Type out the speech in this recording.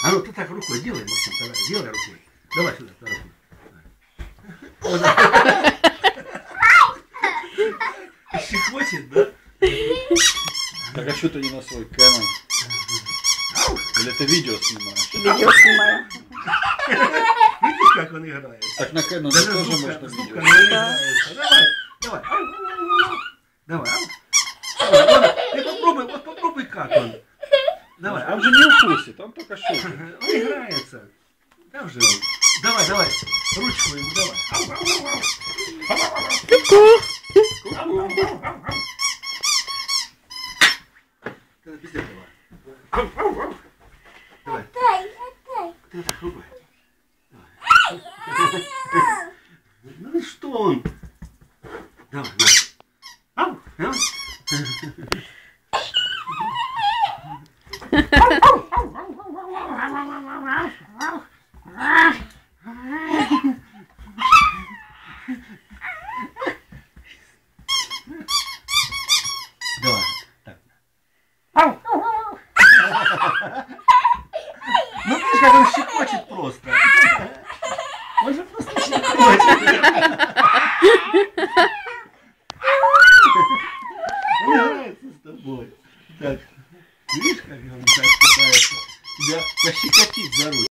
А ну ты так рукой делай, Максим, давай, делай рукой. Давай сюда, рукой. Щекочет, да? Так а что ты не на свой Canon? Или ты видео снимаешь? Видео снимаю. Видишь, как он играет? Так на Canon Даже тоже звука можно не видео. играется. Давай, давай. Давай. Ты попробуй, вот попробуй как он. Давай. Он же не укусит, он только щелкает. Он играется. Да уже он. Давай, ручку ему давай. Везде давай. Давай. Ты так рукой. Ну и что он? Давай, давай. Давай, так. Ну видишь, как он щекочет просто. Он же просто щекочет.